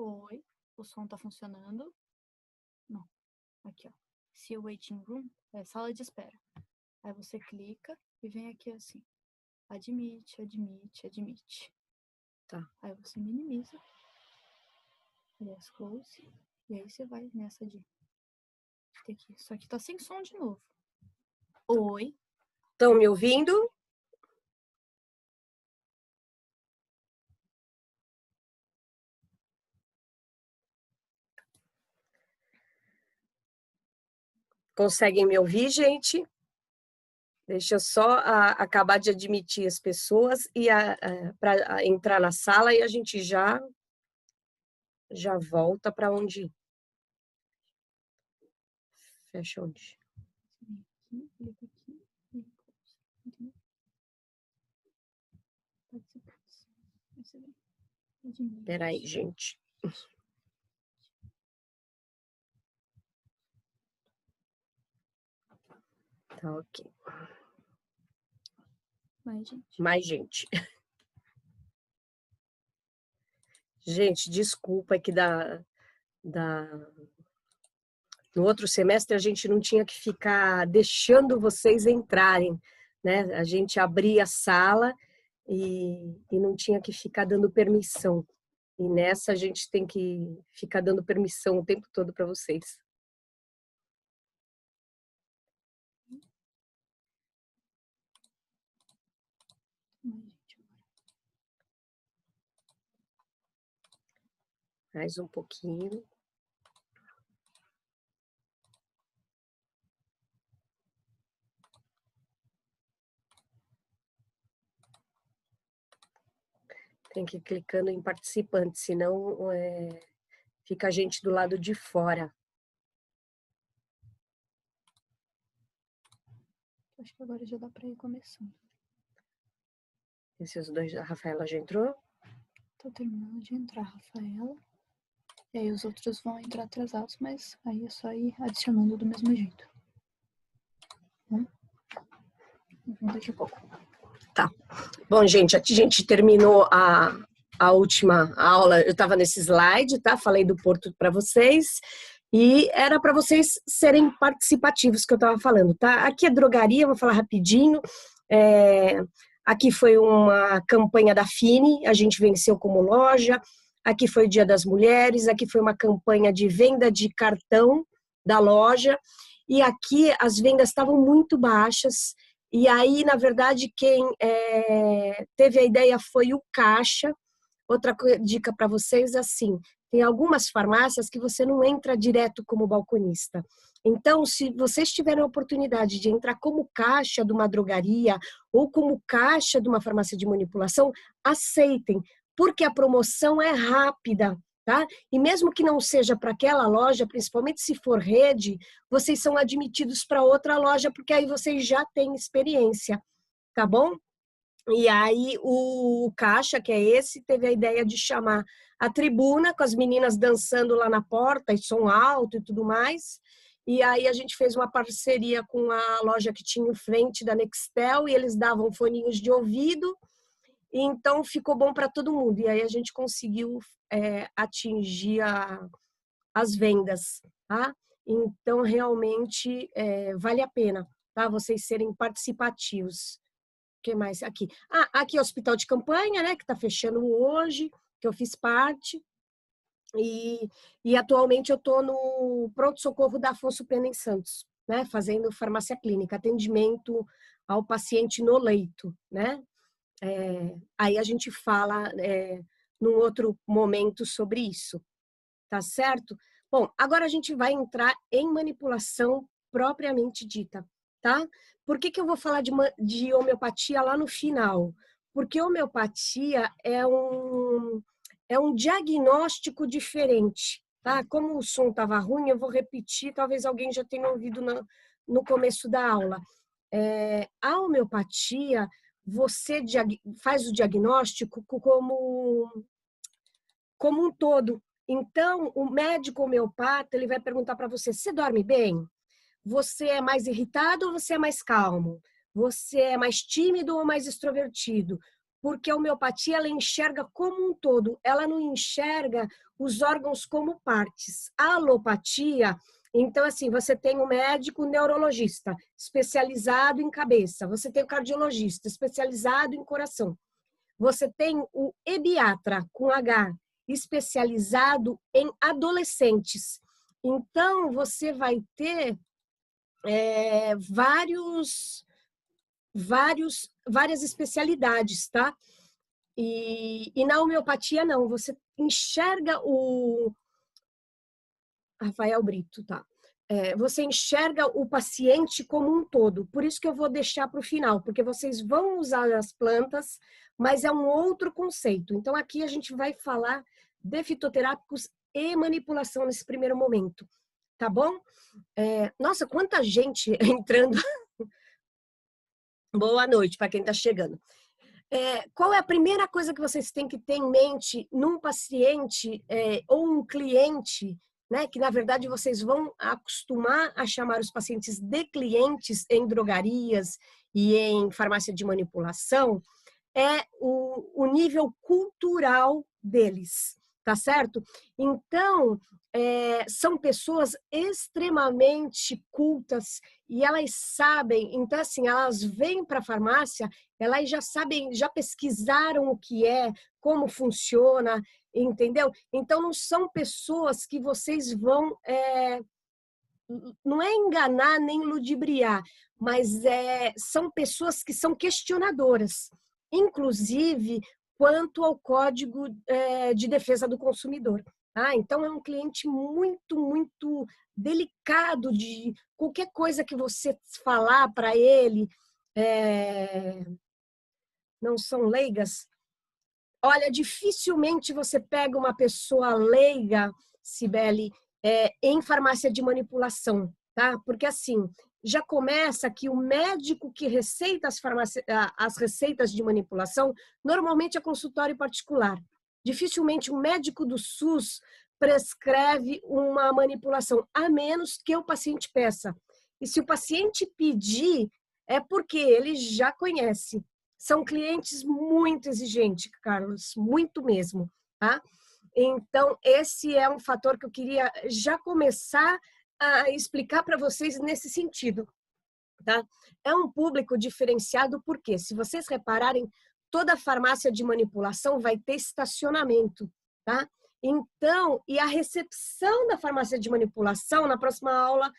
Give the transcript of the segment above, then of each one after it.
Oi, o som tá funcionando? Não. Aqui, ó. See waiting room é sala de espera. Aí você clica e vem aqui assim. Admite, admite, admite. Tá. Aí você minimiza. Yes, close. E aí você vai nessa de ter aqui. Só que tá sem som de novo. Oi. Estão me ouvindo? Conseguem me ouvir, gente? Deixa eu só acabar de admitir as pessoas e para entrar na sala e a gente já volta para onde? Fecha onde? Aqui, clica aqui e close. Entendeu? Participantes. Aí você vem. Admite. Peraí, gente. Tá ok. Mais gente. Mais gente. Gente, desculpa que no outro semestre a gente não tinha que ficar deixando vocês entrarem, né? A gente abria a sala e não tinha que ficar dando permissão. E nessa a gente tem que ficar dando permissão o tempo todo para vocês. Mais gente agora. Mais um pouquinho. Tem que ir clicando em participante, senão fica a gente do lado de fora. Acho que agora já dá pra ir começando. Esses dois, a Rafaela já entrou? Tô terminando de entrar, Rafaela. E aí os outros vão entrar atrasados, mas aí é só ir adicionando do mesmo jeito. Vamos daqui a pouco. Tá. Bom, gente, a gente terminou a última aula. Eu estava nesse slide, tá? Falei do Porto para vocês. E era para vocês serem participativos, que eu estava falando, tá? Aqui é drogaria, vou falar rapidinho. Aqui foi uma campanha da Fini, a gente venceu como loja. Aqui foi o Dia das Mulheres, aqui foi uma campanha de venda de cartão da loja. E aqui as vendas estavam muito baixas. E aí, na verdade, quem teve a ideia foi o caixa. Outra dica para vocês, assim, tem algumas farmácias que você não entra direto como balconista. Então, se vocês tiverem a oportunidade de entrar como caixa de uma drogaria ou como caixa de uma farmácia de manipulação, aceitem, porque a promoção é rápida, tá? E mesmo que não seja para aquela loja, principalmente se for rede, vocês são admitidos para outra loja, porque aí vocês já têm experiência, tá bom? E aí o caixa, que é esse, teve a ideia de chamar a tribuna, com as meninas dançando lá na porta, e som alto e tudo mais. E aí a gente fez uma parceria com a loja que tinha em frente da Nextel, e eles davam foninhos de ouvido, e então ficou bom para todo mundo. E aí a gente conseguiu atingir as vendas, tá? Então, realmente, vale a pena, tá? Vocês serem participativos. O que mais? Aqui. Aqui é o hospital de campanha, né? Que está fechando hoje, que eu fiz parte. E atualmente eu estou no pronto-socorro da Afonso Pena em Santos, né? Fazendo farmácia clínica, atendimento ao paciente no leito, né? Aí a gente fala num outro momento sobre isso, tá certo? Bom, agora a gente vai entrar em manipulação propriamente dita, tá? Por que eu vou falar de homeopatia lá no final? Porque homeopatia é um diagnóstico diferente, tá? Como o som estava ruim, eu vou repetir, talvez alguém já tenha ouvido no começo da aula. A homeopatia, você faz o diagnóstico como um todo. Então, o médico homeopata, ele vai perguntar para você, você dorme bem? Você é mais irritado ou você é mais calmo? Você é mais tímido ou mais extrovertido? Porque a homeopatia, ela enxerga como um todo. Ela não enxerga os órgãos como partes. A alopatia, então, assim, você tem um médico neurologista especializado em cabeça, você tem o cardiologista especializado em coração, você tem o ebiatra, com H, especializado em adolescentes. Então, você vai ter várias especialidades, tá? E na homeopatia, não. Você enxerga o... Rafael Brito, tá? Você enxerga o paciente como um todo. Por isso que eu vou deixar para o final, porque vocês vão usar as plantas, mas é um outro conceito. Então, aqui a gente vai falar de fitoterápicos e manipulação nesse primeiro momento, tá bom? Nossa, quanta gente entrando. Boa noite para quem está chegando. Qual é a primeira coisa que vocês têm que ter em mente num paciente ou um cliente, né, que na verdade vocês vão acostumar a chamar os pacientes de clientes em drogarias e em farmácia de manipulação, é o nível cultural deles, tá certo? Então, são pessoas extremamente cultas e elas sabem, então assim, elas vêm para a farmácia, elas já sabem, já pesquisaram o que é, como funciona, entendeu? Então, não são pessoas que vocês vão, não é enganar nem ludibriar, mas são pessoas que são questionadoras, inclusive quanto ao Código de Defesa do Consumidor. Então, é um cliente muito, muito delicado de qualquer coisa que você falar para ele, não são leigas. Olha, dificilmente você pega uma pessoa leiga, Cibele, em farmácia de manipulação, tá? Porque assim, já começa que o médico que receita as receitas de manipulação, normalmente é consultório particular. Dificilmente um médico do SUS prescreve uma manipulação, a menos que o paciente peça. E se o paciente pedir, é porque ele já conhece. São clientes muito exigentes, Carlos, muito mesmo, tá? Então, esse é um fator que eu queria já começar a explicar para vocês nesse sentido, tá? É um público diferenciado porque, se vocês repararem, toda farmácia de manipulação vai ter estacionamento, tá? Então, e a recepção da farmácia de manipulação, na próxima aula,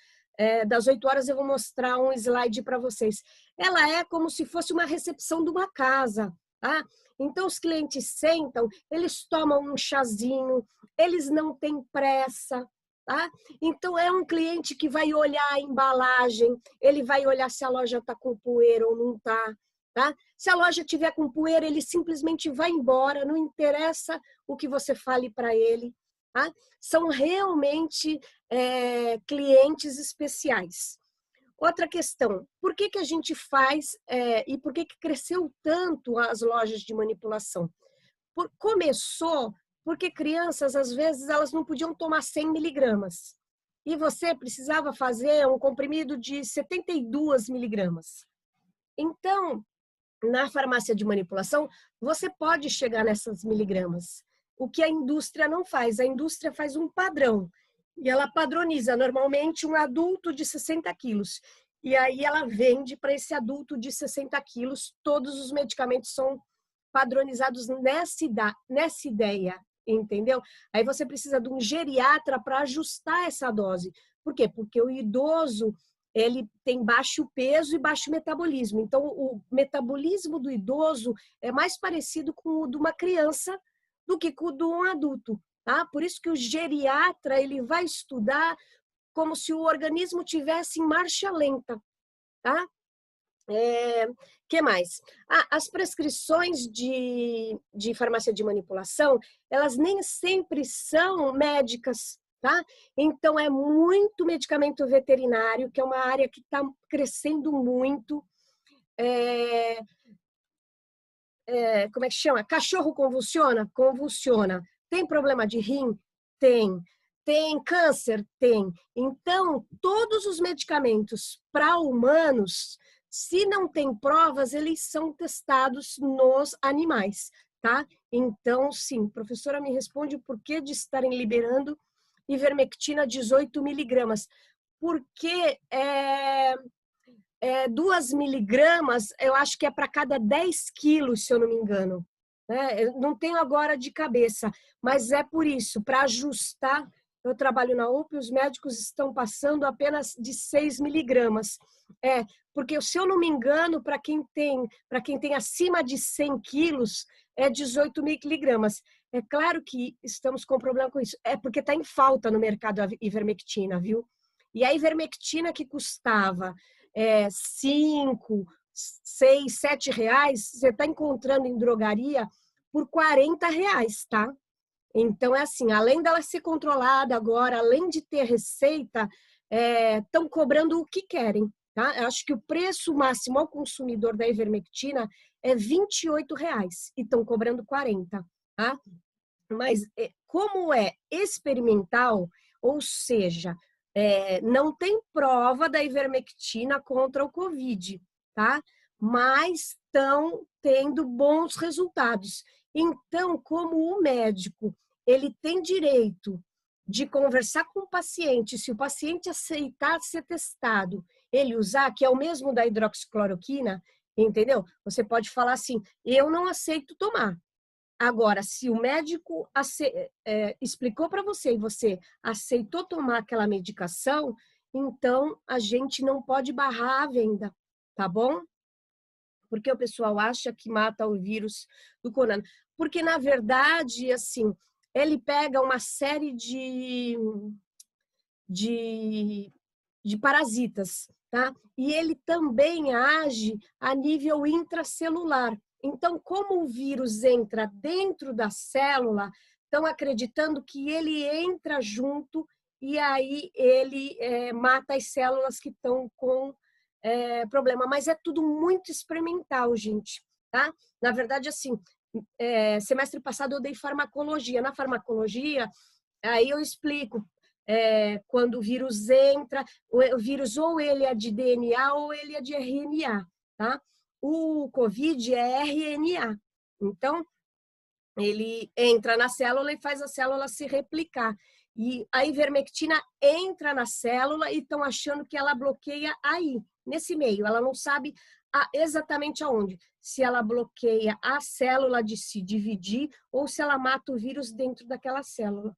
das 8 horas, eu vou mostrar um slide para vocês. Ela é como se fosse uma recepção de uma casa, tá? Então, os clientes sentam, eles tomam um chazinho, eles não têm pressa, tá? Então, é um cliente que vai olhar a embalagem, ele vai olhar se a loja está com poeira ou não está, tá? Se a loja tiver com poeira, ele simplesmente vai embora, não interessa o que você fale para ele, tá? São realmente clientes especiais. Outra questão, por que a gente faz e por que cresceu tanto as lojas de manipulação? Começou porque crianças, às vezes, elas não podiam tomar 100 miligramas. E você precisava fazer um comprimido de 72 miligramas. Então, na farmácia de manipulação, você pode chegar nessas miligramas. O que a indústria não faz. A indústria faz um padrão. E ela padroniza, normalmente, um adulto de 60 quilos. E aí ela vende para esse adulto de 60 quilos. Todos os medicamentos são padronizados nessa ideia, entendeu? Aí você precisa de um geriatra para ajustar essa dose. Por quê? Porque o idoso, ele tem baixo peso e baixo metabolismo. Então, o metabolismo do idoso é mais parecido com o de uma criança do que com o de um adulto, tá? Por isso que o geriatra, ele vai estudar como se o organismo tivesse em marcha lenta, tá? Que mais? As prescrições de farmácia de manipulação, elas nem sempre são médicas, tá? Então, é muito medicamento veterinário, que é uma área que está crescendo muito. Como é que chama? Cachorro convulsiona? Convulsiona. Tem problema de rim? Tem. Tem câncer? Tem. Então, todos os medicamentos para humanos, se não tem provas, eles são testados nos animais. tá? Então, sim, professora, me responde o porquê de estarem liberando ivermectina 18 miligramas. Porque 2 miligramas, eu acho que é para cada 10 quilos, se eu não me engano. Né? Eu não tenho agora de cabeça, mas é por isso, para ajustar. Eu trabalho na UPA e os médicos estão passando apenas de 6 miligramas. Porque, se eu não me engano, para quem tem acima de 100 quilos, é 18 miligramas. É claro que estamos com problema com isso. É porque está em falta no mercado a ivermectina, viu? E a ivermectina que custava 5, 6, 7 reais, você está encontrando em drogaria por 40 reais, tá? Então, é assim, além dela ser controlada agora, além de ter receita, estão cobrando o que querem, tá? Eu acho que o preço máximo ao consumidor da ivermectina é 28 reais e estão cobrando 40, tá? Mas como é experimental, ou seja, não tem prova da ivermectina contra o Covid, tá? Mas estão tendo bons resultados. Então, como o médico, ele tem direito de conversar com o paciente, se o paciente aceitar ser testado, ele usar, que é o mesmo da hidroxicloroquina, entendeu? Você pode falar assim, eu não aceito tomar. Agora, se o médico explicou para você e você aceitou tomar aquela medicação, então a gente não pode barrar a venda, tá bom? Porque o pessoal acha que mata o vírus do corona. Porque, na verdade, assim, ele pega uma série de, de parasitas, tá? E ele também age a nível intracelular. Então, como o vírus entra dentro da célula, estão acreditando que ele entra junto e aí ele mata as células que estão com problema. Mas é tudo muito experimental, gente, tá? Na verdade, assim, semestre passado eu dei farmacologia. Na farmacologia, aí eu explico quando o vírus entra, o vírus ou ele é de DNA ou ele é de RNA, tá? O COVID é RNA. Então, ele entra na célula e faz a célula se replicar. E a ivermectina entra na célula e estão achando que ela bloqueia aí, nesse meio. Ela não sabe exatamente aonde. Se ela bloqueia a célula de se dividir ou se ela mata o vírus dentro daquela célula.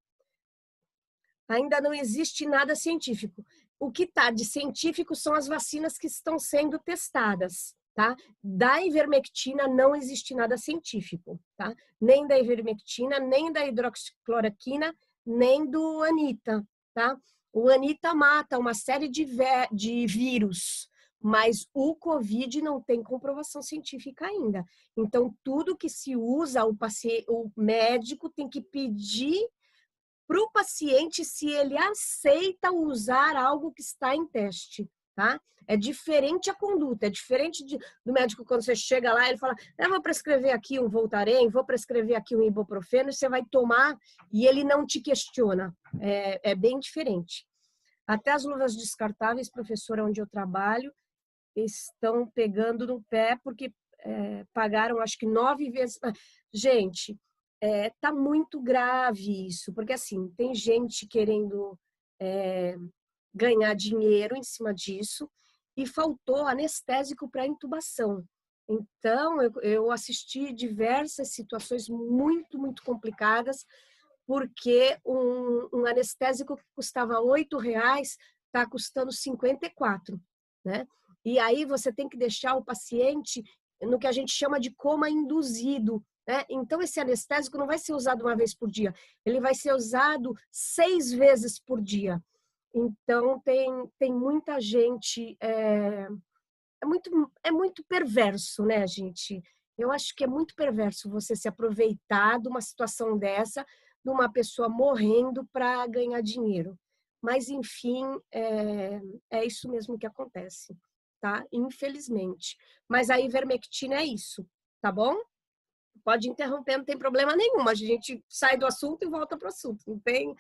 Ainda não existe nada científico. O que está de científico são as vacinas que estão sendo testadas, tá? Da ivermectina não existe nada científico, tá? Nem da ivermectina, nem da hidroxicloroquina, nem do Anita, tá? O Anita mata uma série de vírus, mas o COVID não tem comprovação científica ainda. Então, tudo que se usa, o médico tem que pedir para o paciente se ele aceita usar algo que está em teste, tá? É diferente a conduta, é diferente do médico quando você chega lá, ele fala, eu vou prescrever aqui um Voltaren, vou prescrever aqui um ibuprofeno, e você vai tomar e ele não te questiona. É bem diferente. Até as luvas descartáveis, professora, onde eu trabalho, estão pegando no pé porque pagaram, acho que 9 vezes. Gente, tá muito grave isso, porque assim, tem gente querendo ganhar dinheiro em cima disso e faltou anestésico para intubação. Então, eu assisti diversas situações muito, muito complicadas, porque um anestésico que custava R$ 8 está custando 54, né? E aí você tem que deixar o paciente no que a gente chama de coma induzido, né? Então, esse anestésico não vai ser usado uma vez por dia, ele vai ser usado 6 vezes por dia. Então, tem muita gente... É muito perverso, né, gente? Eu acho que é muito perverso você se aproveitar de uma situação dessa, de uma pessoa morrendo para ganhar dinheiro. Mas, enfim, é isso mesmo que acontece, tá? Infelizmente. Mas a ivermectina é isso, tá bom? Pode interromper, não tem problema nenhum. A gente sai do assunto e volta para o assunto. Não tem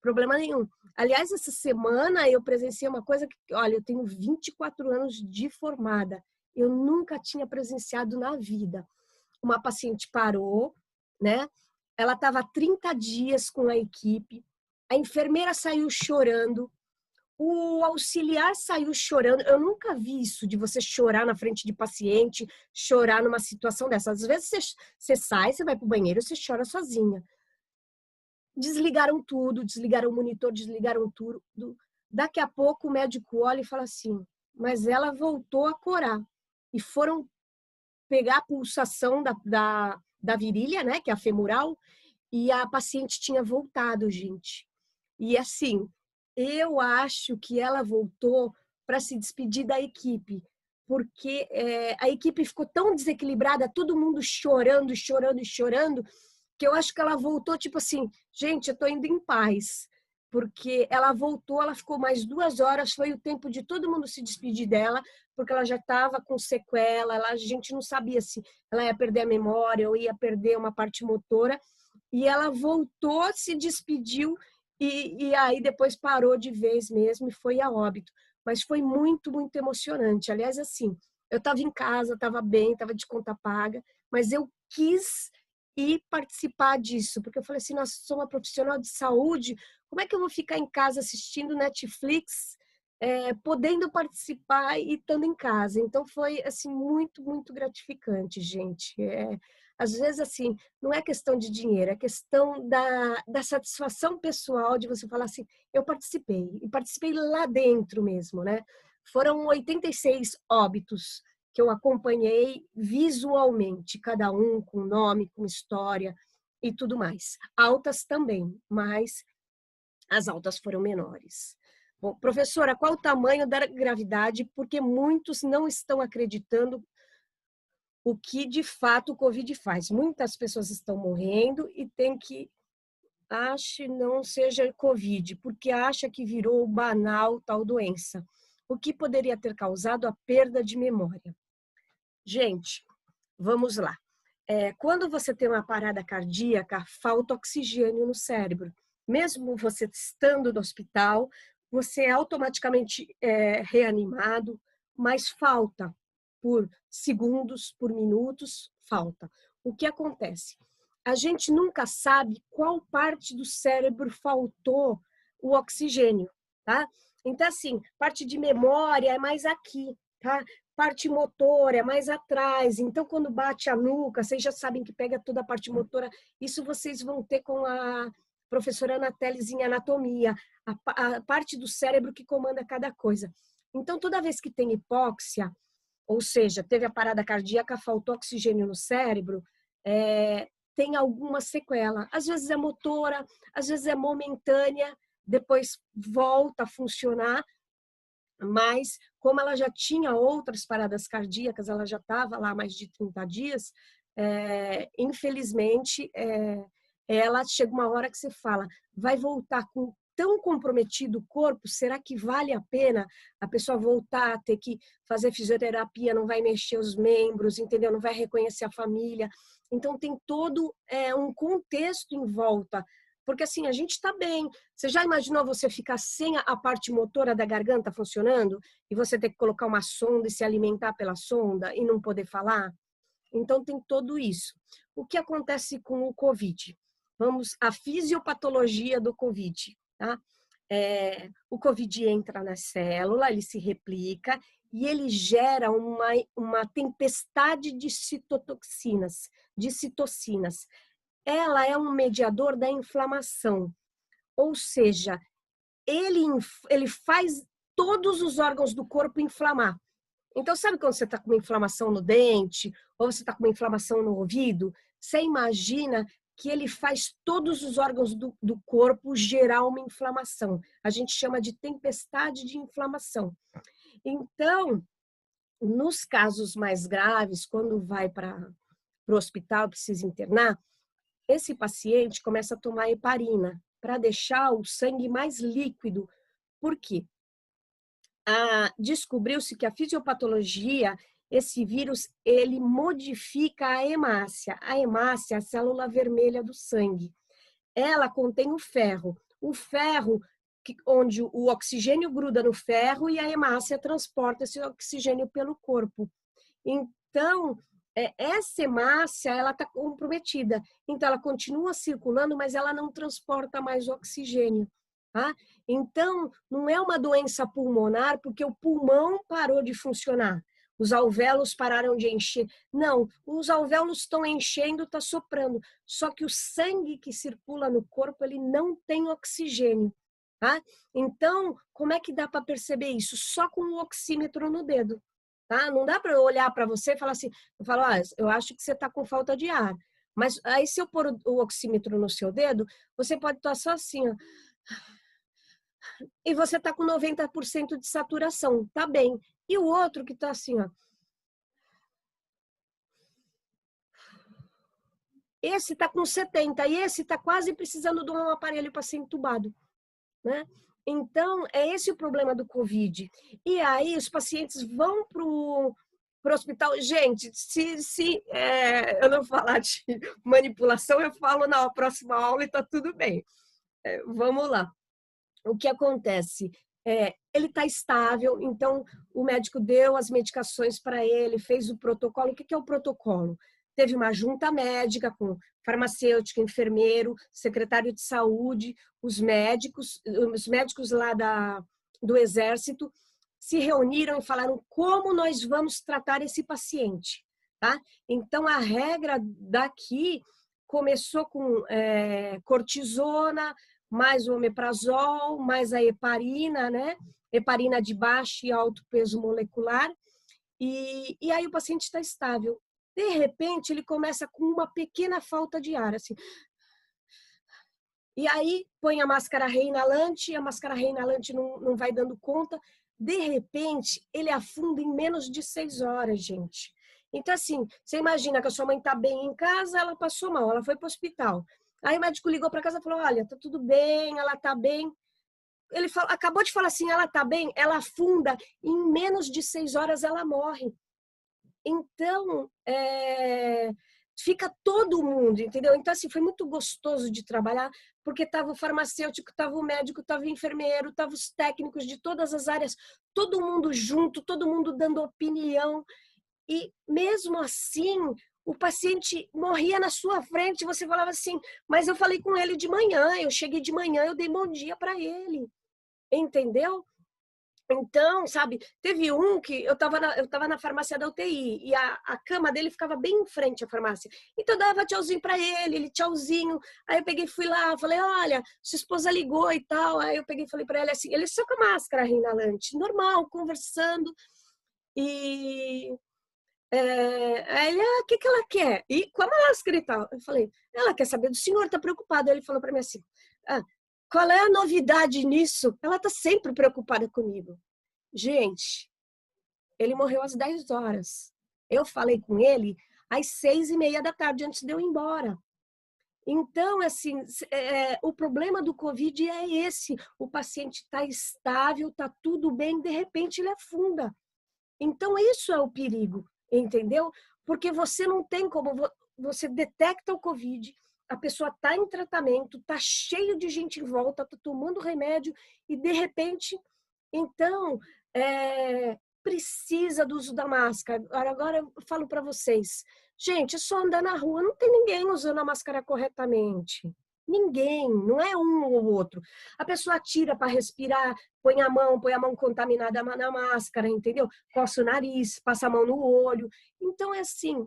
problema nenhum. Aliás, essa semana eu presenciei uma coisa que, olha, eu tenho 24 anos de formada. Eu nunca tinha presenciado na vida. uma paciente parou, né? Ela estava 30 dias com a equipe, a enfermeira saiu chorando, o auxiliar saiu chorando. Eu nunca vi isso de você chorar na frente de paciente, chorar numa situação dessa. Às vezes você sai, você vai para o banheiro, você chora sozinha. Desligaram tudo, desligaram o monitor, desligaram tudo. Daqui a pouco o médico olha e fala assim, mas ela voltou a corar. E foram pegar a pulsação da virilha, né, que é a femoral, e a paciente tinha voltado, gente. E assim, eu acho que ela voltou para se despedir da equipe, porque a equipe ficou tão desequilibrada, todo mundo chorando, chorando e chorando, que eu acho que ela voltou tipo assim, gente, eu tô indo em paz. Porque ela voltou, ela ficou mais 2 horas, foi o tempo de todo mundo se despedir dela, porque ela já estava com sequela, a gente não sabia se ela ia perder a memória ou ia perder uma parte motora. E ela voltou, se despediu e aí depois parou de vez mesmo e foi a óbito. Mas foi muito, muito emocionante. Aliás, assim, eu estava em casa, estava bem, estava de conta paga, mas eu quis ir participar disso, porque eu falei assim, nossa, sou uma profissional de saúde, como é que eu vou ficar em casa assistindo Netflix, podendo participar e estando em casa? Então foi assim muito, muito gratificante, gente. Às vezes assim, não é questão de dinheiro, é questão da satisfação pessoal de você falar assim, eu participei, e participei lá dentro mesmo, né? Foram 86 óbitos que eu acompanhei visualmente, cada um com nome, com história e tudo mais. Altas também, mas as altas foram menores. Bom, professora, qual o tamanho da gravidade? Porque muitos não estão acreditando o que de fato o Covid faz. Muitas pessoas estão morrendo e tem que ache não seja Covid, porque acha que virou banal tal doença, o que poderia ter causado a perda de memória. Gente, vamos lá. Quando você tem uma parada cardíaca, falta oxigênio no cérebro. Mesmo você estando no hospital, você é automaticamente reanimado, mas falta por segundos, por minutos, falta. O que acontece? A gente nunca sabe qual parte do cérebro faltou o oxigênio, tá? Então, assim, parte de memória é mais aqui, tá? Parte motora é mais atrás. Então, quando bate a nuca, vocês já sabem que pega toda a parte motora. Isso vocês vão ter com a professora Ana Teles em anatomia, a parte do cérebro que comanda cada coisa. Então, toda vez que tem hipóxia, ou seja, teve a parada cardíaca, faltou oxigênio no cérebro, tem alguma sequela. Às vezes é motora, às vezes é momentânea, depois volta a funcionar, mas como ela já tinha outras paradas cardíacas, ela já estava lá há mais de 30 dias, infelizmente, ela chega uma hora que você fala, vai voltar com tão comprometido o corpo, será que vale a pena a pessoa voltar a ter que fazer fisioterapia, não vai mexer os membros, entendeu? Não vai reconhecer a família. Então, tem todo um contexto em volta, porque assim, a gente está bem. Você já imaginou você ficar sem a parte motora da garganta funcionando e você ter que colocar uma sonda e se alimentar pela sonda e não poder falar? Então, tem tudo isso. O que acontece com o COVID? Vamos à fisiopatologia do COVID. Tá? O COVID entra na célula, ele se replica e ele gera uma tempestade de citotoxinas, de citocinas. Ela é um mediador da inflamação, ou seja, ele faz todos os órgãos do corpo inflamar. Então, sabe quando você está com uma inflamação no dente, ou você está com uma inflamação no ouvido? Você imagina que ele faz todos os órgãos do corpo gerar uma inflamação. A gente chama de tempestade de inflamação. Então, nos casos mais graves, quando vai para o hospital, precisa internar, esse paciente começa a tomar heparina para deixar o sangue mais líquido. Por quê? Descobriu-se que a fisiopatologia, esse vírus, ele modifica a hemácia. A hemácia é a célula vermelha do sangue. Ela contém o ferro. O ferro, onde o oxigênio gruda no ferro e a hemácia transporta esse oxigênio pelo corpo. Então, essa hemácia, ela está comprometida. Então, ela continua circulando, mas ela não transporta mais o oxigênio. Tá? Então, não é uma doença pulmonar porque o pulmão parou de funcionar. Os alvéolos pararam de encher. Não, os alvéolos estão enchendo, está soprando. Só que o sangue que circula no corpo, ele não tem oxigênio. Tá? Então, como é que dá para perceber isso? Só com o oxímetro no dedo. Tá? Não dá para eu olhar para você e falar assim, eu falo, eu acho que você está com falta de ar. Mas aí, se eu pôr o oxímetro no seu dedo, você pode estar só assim, ó, e você está com 90% de saturação, tá bem. E o outro que está assim, ó, esse está com 70% e esse está quase precisando de um aparelho para ser entubado, né? Então, é esse o problema do Covid. E aí, os pacientes vão para o hospital. Gente, se eu não falar de manipulação, eu falo na próxima aula e tá tudo bem. Vamos lá. O que acontece? Ele está estável, então o médico deu as medicações para ele, fez o protocolo. O que é o protocolo? Teve uma junta médica com farmacêutico, enfermeiro, secretário de saúde, os médicos lá do Exército se reuniram e falaram como nós vamos tratar esse paciente. Tá? Então, a regra daqui começou com cortisona, mais o omeprazol, mais a heparina, né? Heparina de baixo e alto peso molecular. E aí o paciente está estável. De repente, ele começa com uma pequena falta de ar, assim. E aí põe a máscara reinalante, a máscara reinalante não vai dando conta. De repente, ele afunda em menos de 6 horas, gente. Então, assim, você imagina que a sua mãe está bem em casa, ela passou mal, ela foi para o hospital. Aí o médico ligou para casa e falou, olha, tá tudo bem, ela tá bem. Ele acabou de falar assim, ela tá bem, ela afunda, em menos de 6 horas ela morre. Então, fica todo mundo, entendeu? Então, assim, foi muito gostoso de trabalhar, porque estava o farmacêutico, estava o médico, estava o enfermeiro, estava os técnicos de todas as áreas, todo mundo junto, todo mundo dando opinião. E mesmo assim, o paciente morria na sua frente, você falava assim, mas eu falei com ele de manhã, eu cheguei de manhã, eu dei bom dia para ele, entendeu? Então, sabe, teve um que eu tava na farmácia da UTI e a cama dele ficava bem em frente à farmácia. Então eu dava tchauzinho para ele tchauzinho. Aí eu peguei, fui lá, falei, olha, sua esposa ligou e tal. Aí eu peguei e falei para ele assim, ele só com a máscara reinalante, normal, conversando. E aí ele, o que ela quer? E com a máscara e tal. Eu falei, ela quer saber do senhor, tá preocupado. Aí ele falou para mim assim, qual é a novidade nisso? Ela tá sempre preocupada comigo. Gente, ele morreu às 10 horas. Eu falei com ele às 6:30 da tarde, antes de eu ir embora. Então, assim, o problema do Covid é esse. O paciente está estável, está tudo bem, de repente ele afunda. Então, isso é o perigo, entendeu? Porque você não tem como... Você detecta o Covid, a pessoa está em tratamento, está cheio de gente em volta, está tomando remédio e, de repente... Então, precisa do uso da máscara. Agora eu falo para vocês. Gente, é só andar na rua, não tem ninguém usando a máscara corretamente. Ninguém, não é um ou outro. A pessoa tira para respirar, põe a mão contaminada na máscara, entendeu? Coça o nariz, passa a mão no olho. Então, é assim,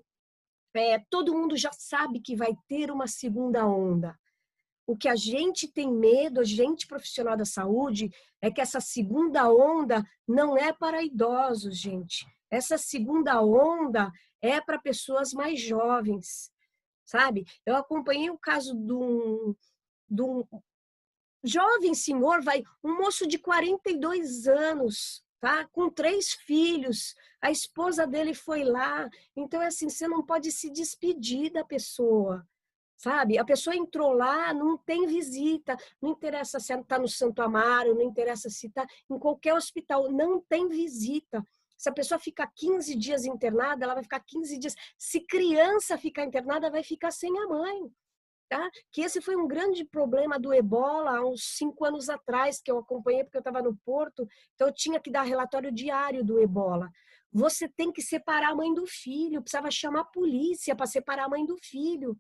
todo mundo já sabe que vai ter uma segunda onda. O que a gente tem medo, a gente profissional da saúde, é que essa segunda onda não é para idosos, gente. Essa segunda onda é para pessoas mais jovens, sabe? Eu acompanhei o caso de um jovem senhor, um moço de 42 anos, tá? Com 3 filhos. A esposa dele foi lá. Então, é assim, você não pode se despedir da pessoa. Sabe? A pessoa entrou lá, não tem visita, não interessa se está no Santo Amaro, não interessa se está em qualquer hospital, não tem visita. Se a pessoa ficar 15 dias internada, ela vai ficar 15 dias. Se criança ficar internada, vai ficar sem a mãe. Tá? Que esse foi um grande problema do Ebola há uns 5 anos atrás, que eu acompanhei porque eu estava no Porto, então eu tinha que dar relatório diário do Ebola. você tem que separar a mãe do filho. Precisava chamar a polícia para separar a mãe do filho.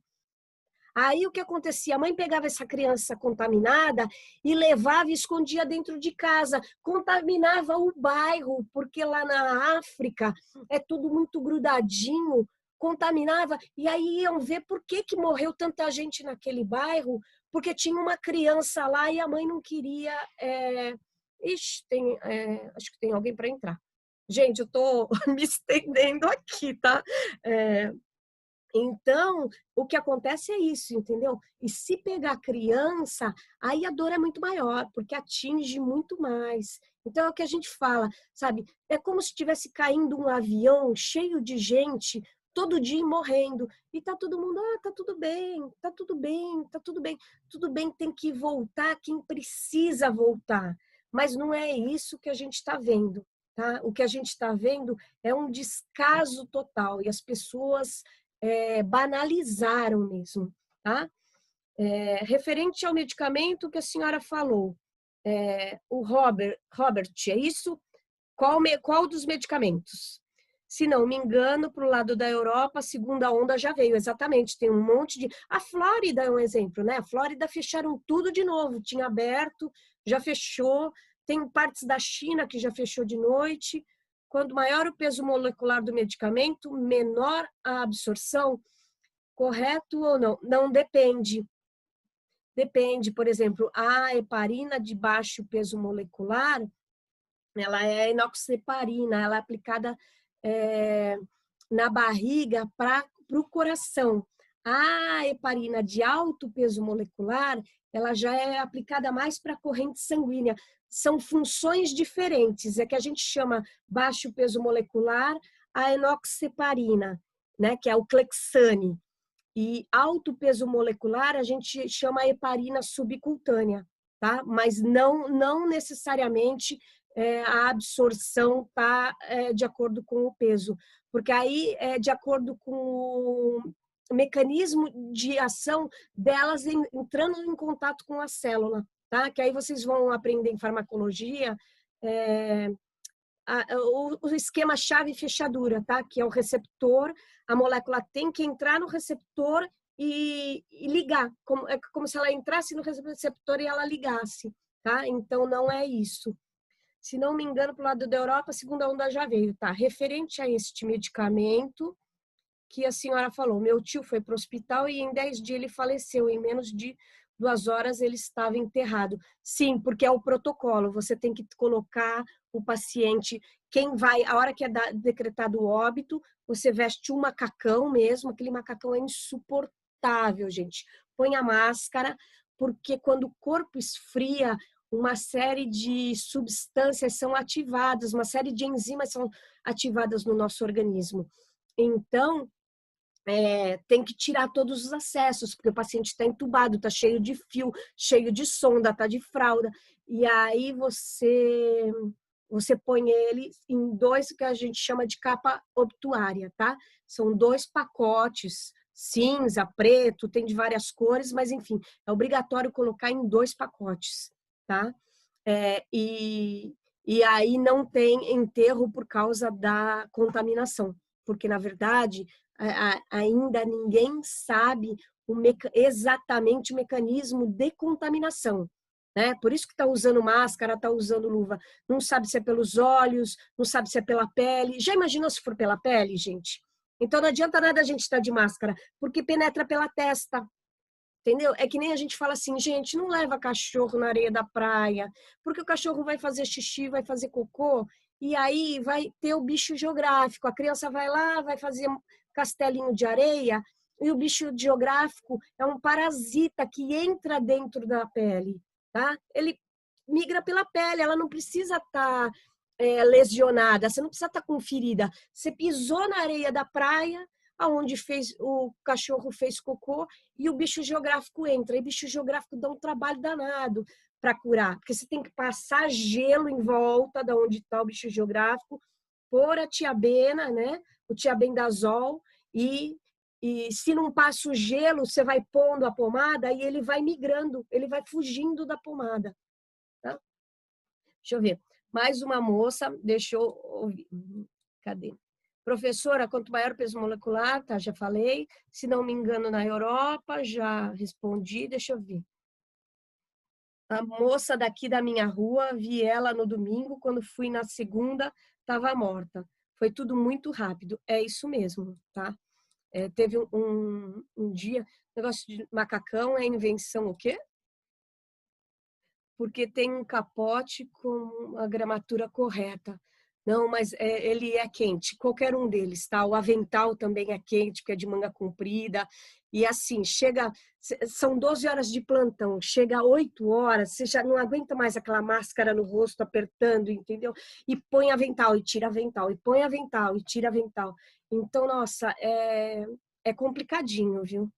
Aí o que acontecia? A mãe pegava essa criança contaminada e levava e escondia dentro de casa. Contaminava o bairro, porque lá na África é tudo muito grudadinho. Contaminava, e aí iam ver por que morreu tanta gente naquele bairro, porque tinha uma criança lá e a mãe não queria. Ixi, acho que tem alguém para entrar. Gente, eu estou me estendendo aqui, tá? Então, o que acontece é isso, entendeu? E se pegar criança, aí a dor é muito maior, porque atinge muito mais. Então, é o que a gente fala, sabe? É como se estivesse caindo um avião cheio de gente, todo dia morrendo. E tá todo mundo, tá tudo bem, tá tudo bem, tá tudo bem. Tudo bem, tem que voltar quem precisa voltar. Mas não é isso que a gente está vendo, tá? O que a gente está vendo é um descaso total. E as pessoas banalizaram mesmo, tá? Referente ao medicamento que a senhora falou, o Robert, é isso? Qual dos medicamentos? Se não me engano, para o lado da Europa, a segunda onda já veio, exatamente. Tem um monte de... A Flórida é um exemplo, né? A Flórida fecharam tudo de novo, tinha aberto, já fechou. Tem partes da China que já fechou de noite. Quanto maior o peso molecular do medicamento, menor a absorção. Correto ou não? Não depende. Depende, por exemplo, a heparina de baixo peso molecular, ela é enoxaparina, ela é aplicada na barriga para o coração. A heparina de alto peso molecular, ela já é aplicada mais para a corrente sanguínea. São funções diferentes, é que a gente chama baixo peso molecular a enoxaparina, né, que é o Clexane. E alto peso molecular a gente chama a heparina subcutânea, tá? Mas não necessariamente a absorção está de acordo com o peso, porque aí é de acordo com o mecanismo de ação delas entrando em contato com a célula, tá? Que aí vocês vão aprender em farmacologia o esquema chave e fechadura, tá? Que é o receptor, a molécula tem que entrar no receptor e ligar, é como se ela entrasse no receptor e ela ligasse, tá? Então não é isso. Se não me engano, para o lado da Europa, a segunda onda já veio, tá? Referente a este medicamento que a senhora falou, meu tio foi para o hospital e em 10 dias ele faleceu, em menos de 2 horas ele estava enterrado. Sim, porque é o protocolo, você tem que colocar o paciente, quem vai, a hora que é decretado o óbito, você veste um macacão mesmo, aquele macacão é insuportável, gente. Põe a máscara, porque quando o corpo esfria, uma série de substâncias são ativadas, uma série de enzimas são ativadas no nosso organismo. Então, tem que tirar todos os acessos, porque o paciente está entubado, está cheio de fio, cheio de sonda, está de fralda. E aí você põe ele em 2 que a gente chama de capa obtuária, tá? São 2 pacotes, cinza, preto, tem de várias cores, mas enfim, é obrigatório colocar em 2 pacotes, tá? E aí não tem enterro por causa da contaminação, porque na verdade ainda ninguém sabe exatamente o mecanismo de contaminação, né? Por isso que está usando máscara, está usando luva. Não sabe se é pelos olhos, não sabe se é pela pele. Já imaginou se for pela pele, gente? Então não adianta nada a gente estar de máscara, porque penetra pela testa. Entendeu? É que nem a gente fala assim, gente, não leva cachorro na areia da praia, porque o cachorro vai fazer xixi, vai fazer cocô, e aí vai ter o bicho geográfico. A criança vai lá, vai fazer castelinho de areia, e o bicho geográfico é um parasita que entra dentro da pele, tá? Ele migra pela pele, ela não precisa estar lesionada, você não precisa estar com ferida. Você pisou na areia da praia, aonde o cachorro fez cocô e o bicho geográfico entra. E o bicho geográfico dá um trabalho danado para curar, porque você tem que passar gelo em volta da onde está o bicho geográfico, pôr a tiabena, né? O tiabendazol e se não passa o gelo, você vai pondo a pomada e ele vai migrando, ele vai fugindo da pomada. Tá? Deixa eu ver. Mais uma moça deixou ouvir. Cadê? Professora, quanto maior o peso molecular, tá, já falei. Se não me engano, na Europa, já respondi, deixa eu ver. A moça daqui da minha rua, vi ela no domingo, quando fui na segunda, estava morta. Foi tudo muito rápido. É isso mesmo, tá? Teve um dia, negócio de macacão é invenção o quê? Porque tem um capote com a gramatura correta. Não, mas ele é quente, qualquer um deles, tá? O avental também é quente, porque é de manga comprida. E assim, são 12 horas de plantão, chega 8 horas, você já não aguenta mais aquela máscara no rosto apertando, entendeu? E põe avental, e tira avental, e põe avental, e tira avental. Então, nossa, é complicadinho, viu?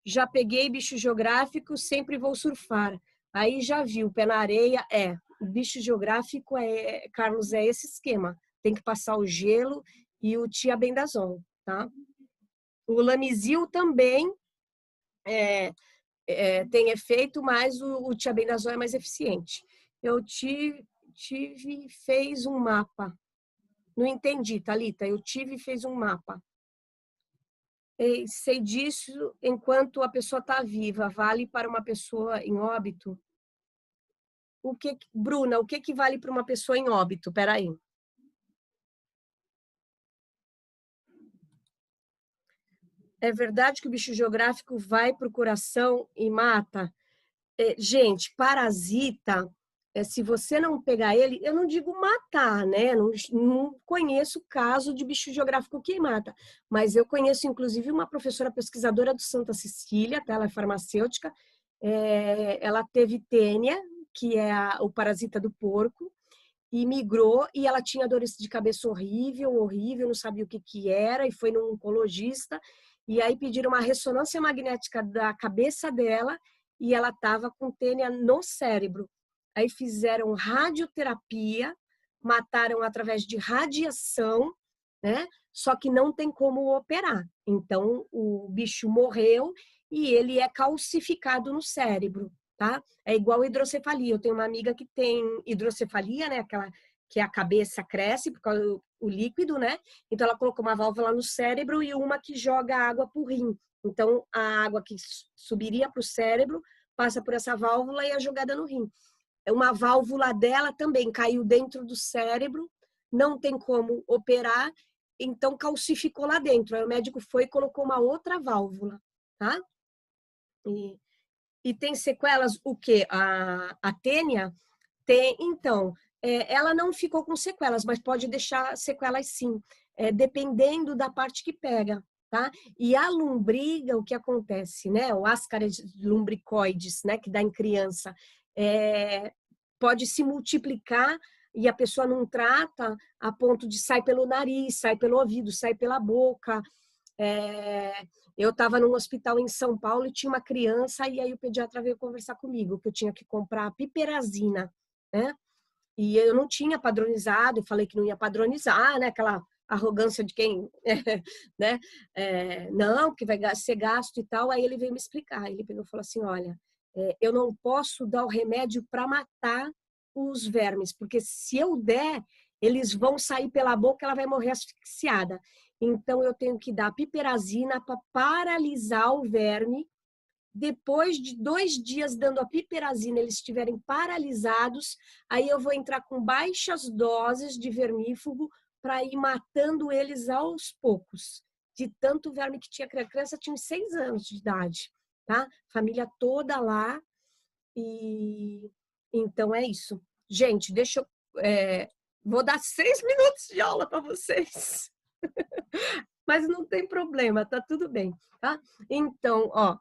Já peguei bicho geográfico, sempre vou surfar. Aí já viu, pé na areia, o bicho geográfico Carlos, é esse esquema. Tem que passar o gelo e o tiabendazol, tá? O Lamisil também tem efeito, mas o tiabendazol é mais eficiente. Eu fez um mapa. Não entendi, Thalita. Eu fez um mapa. E sei disso enquanto a pessoa está viva. Vale para uma pessoa em óbito? Bruna, o que vale para uma pessoa em óbito? Peraí. É verdade que o bicho geográfico vai para o coração e mata? Gente, parasita, se você não pegar ele, eu não digo matar, né? Não conheço caso de bicho geográfico que mata, mas eu conheço, inclusive, uma professora pesquisadora do Santa Cecília, tá? Ela é farmacêutica, ela teve tênia, que é o parasita do porco, e migrou, e ela tinha dores de cabeça horrível, não sabia o que era, e foi num oncologista, e aí pediram uma ressonância magnética da cabeça dela, e ela estava com tênia no cérebro. Aí fizeram radioterapia, mataram através de radiação, né? Só que não tem como operar. Então, o bicho morreu e ele é calcificado no cérebro, tá? É igual hidrocefalia. Eu tenho uma amiga que tem hidrocefalia, né? Aquela que a cabeça cresce por causa do líquido, né? Então, ela colocou uma válvula no cérebro e uma que joga água para o rim. Então, a água que subiria para o cérebro passa por essa válvula e é jogada no rim. Uma válvula dela também caiu dentro do cérebro, não tem como operar, então calcificou lá dentro. Aí o médico foi e colocou uma outra válvula, tá? E tem sequelas, o quê? A tênia tem, então, ela não ficou com sequelas, mas pode deixar sequelas sim, dependendo da parte que pega, tá? E a lombriga, o que acontece, né? O Ascaris lumbricoides, né? Que dá em criança, pode se multiplicar e a pessoa não trata a ponto de sair pelo nariz, sai pelo ouvido, sai pela boca. Eu estava num hospital em São Paulo e tinha uma criança e aí o pediatra veio conversar comigo que eu tinha que comprar piperazina, né? E eu não tinha padronizado, falei que não ia padronizar, né? Aquela arrogância de quem, né? Não, que vai ser gasto e tal. Aí ele veio me explicar. Ele pegou e falou assim, olha, eu não posso dar o remédio para matar os vermes, porque se eu der, eles vão sair pela boca, ela vai morrer asfixiada. Então, eu tenho que dar piperazina para paralisar o verme. Depois de 2 dias dando a piperazina, eles estiverem paralisados, aí eu vou entrar com baixas doses de vermífugo para ir matando eles aos poucos. De tanto verme que tinha, a criança tinha 6 anos de idade, tá? Família toda lá. E então é isso. Gente, deixa eu. Vou dar 6 minutos de aula para vocês. Mas não tem problema, tá tudo bem, tá? Então, ó,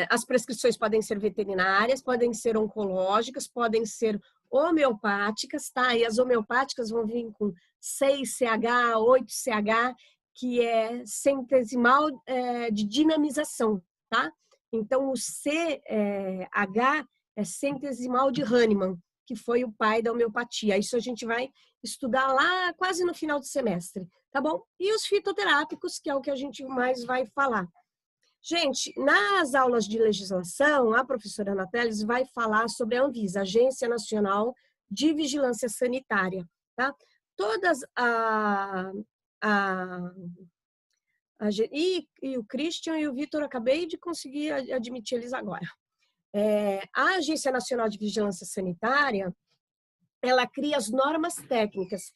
as prescrições podem ser veterinárias, podem ser oncológicas, podem ser homeopáticas, tá? E as homeopáticas vão vir com 6CH, 8CH, que é centesimal de dinamização, tá? Então, o CH é centesimal de Hahnemann, que foi o pai da homeopatia. Isso a gente vai estudar lá quase no final do semestre, tá bom? E os fitoterápicos, que é o que a gente mais vai falar. Gente, nas aulas de legislação, a professora Ana Teles vai falar sobre a Anvisa, Agência Nacional de Vigilância Sanitária, tá? Todas e o Christian e o Vitor, acabei de conseguir admitir eles agora. A Agência Nacional de Vigilância Sanitária, ela cria as normas técnicas.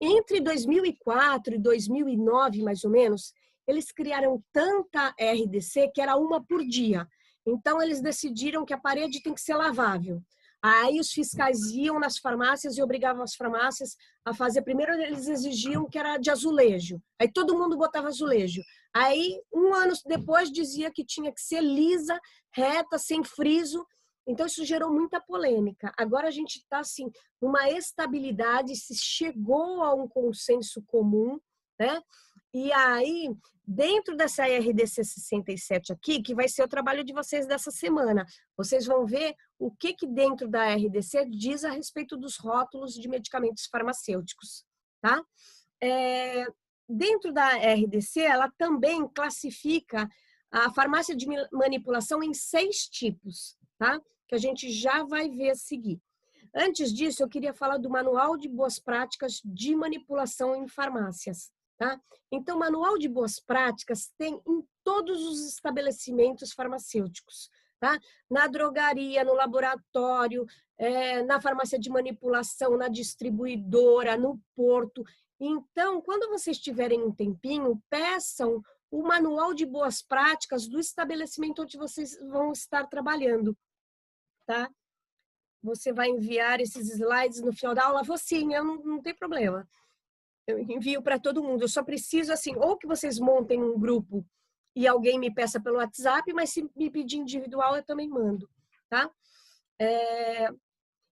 Entre 2004 e 2009, mais ou menos, eles criaram tanta RDC que era uma por dia. Então, eles decidiram que a parede tem que ser lavável. Aí os fiscais iam nas farmácias e obrigavam as farmácias a fazer. Primeiro eles exigiam que era de azulejo. Aí todo mundo botava azulejo. Aí, um ano depois, dizia que tinha que ser lisa, reta, sem friso. Então, isso gerou muita polêmica. Agora a gente está, assim, numa estabilidade, se chegou a um consenso comum, né? E aí, dentro dessa RDC 67 aqui, que vai ser o trabalho de vocês dessa semana, vocês vão ver o que dentro da RDC diz a respeito dos rótulos de medicamentos farmacêuticos, tá? Dentro da RDC, ela também classifica a farmácia de manipulação em 6 tipos, tá? Que a gente já vai ver a seguir. Antes disso, eu queria falar do Manual de Boas Práticas de Manipulação em Farmácias, tá? Então, o Manual de Boas Práticas tem em todos os estabelecimentos farmacêuticos, tá? Na drogaria, no laboratório, na farmácia de manipulação, na distribuidora, no porto. Então, quando vocês tiverem um tempinho, peçam o Manual de Boas Práticas do estabelecimento onde vocês vão estar trabalhando, tá? Você vai enviar esses slides no final da aula? Vou sim, não tem problema. Eu envio para todo mundo. Eu só preciso, assim, ou que vocês montem um grupo e alguém me peça pelo WhatsApp, mas se me pedir individual, eu também mando, tá?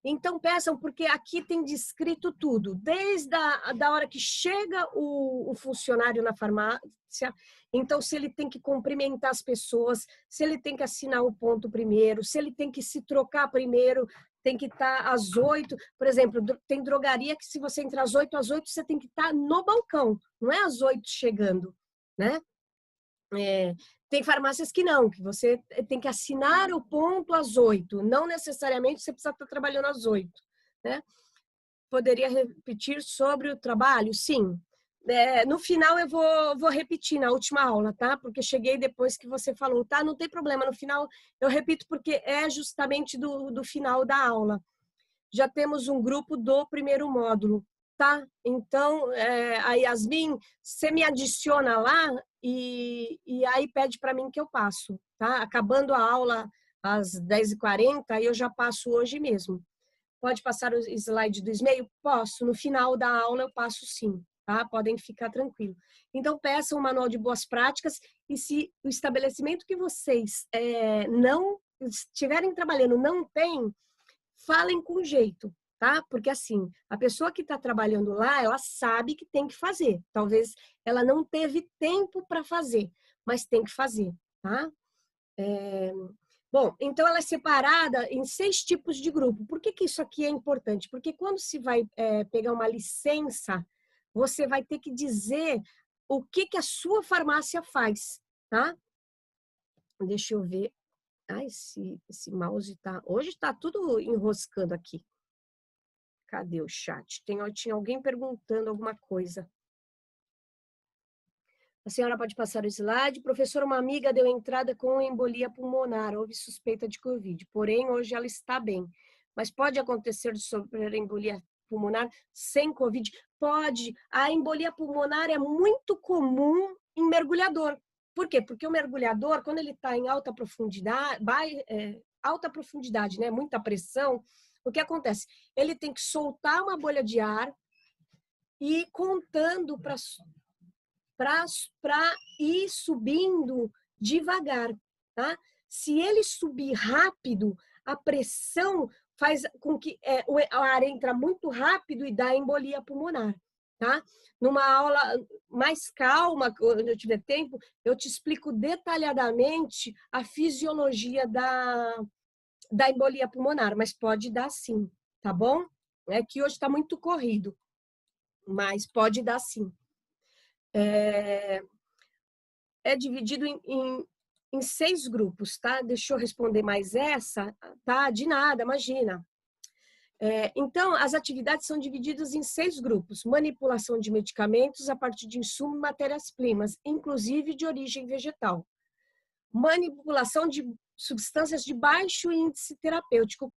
Então, peçam, porque aqui tem descrito tudo. Desde a hora que chega o funcionário na farmácia, então, se ele tem que cumprimentar as pessoas, se ele tem que assinar o ponto primeiro, se ele tem que se trocar primeiro, tem que estar às 8. Por exemplo, tem drogaria que se você entrar às 8, você tem que estar no balcão, não é às 8 chegando, né? Tem farmácias que não, que você tem que assinar o ponto às 8. Não necessariamente você precisa estar trabalhando às 8, né? Poderia repetir sobre o trabalho? Sim. No final eu vou repetir na última aula, tá? Porque cheguei depois que você falou, tá? Não tem problema, no final eu repito porque é justamente do final da aula. Já temos um grupo do primeiro módulo, tá? Então, a Yasmin, você me adiciona lá e aí pede para mim que eu passo, tá? Acabando a aula às 10h40, eu já passo hoje mesmo. Pode passar o slide do e-mail? Posso. No final da aula eu passo sim, tá? Podem ficar tranquilos. Então, peçam um manual de boas práticas e se o estabelecimento que vocês não estiverem trabalhando não tem, falem com jeito, tá? Porque assim, a pessoa que está trabalhando lá, ela sabe que tem que fazer. Talvez ela não teve tempo para fazer, mas tem que fazer, tá? Bom, então ela é separada em 6 tipos de grupo. Por que isso aqui é importante? Porque quando se vai pegar uma licença, você vai ter que dizer o que a sua farmácia faz, tá? Deixa eu ver. Ah, esse mouse tá... Hoje tá tudo enroscando aqui. Cadê o chat? Tinha alguém perguntando alguma coisa. A senhora pode passar o slide. Professora, uma amiga deu entrada com embolia pulmonar. Houve suspeita de Covid. Porém, hoje ela está bem. Mas pode acontecer de sofrer embolia pulmonar sem Covid? Pode. A embolia pulmonar é muito comum em mergulhador. Por quê? Porque o mergulhador, quando ele está em alta profundidade, né? Muita pressão, o que acontece? Ele tem que soltar uma bolha de ar e ir contando para ir subindo devagar, tá? Se ele subir rápido, a pressão faz com que o ar entra muito rápido e dá embolia pulmonar, tá? Numa aula mais calma, quando eu tiver tempo, eu te explico detalhadamente a fisiologia da embolia pulmonar, mas pode dar sim, tá bom? É que hoje está muito corrido, mas pode dar sim. É dividido em 6 grupos, tá? Deixa eu responder mais essa, tá? De nada, imagina. Então, as atividades são divididas em 6 grupos. Manipulação de medicamentos a partir de insumos e matérias-primas, inclusive de origem vegetal. Manipulação de substâncias de baixo índice terapêutico.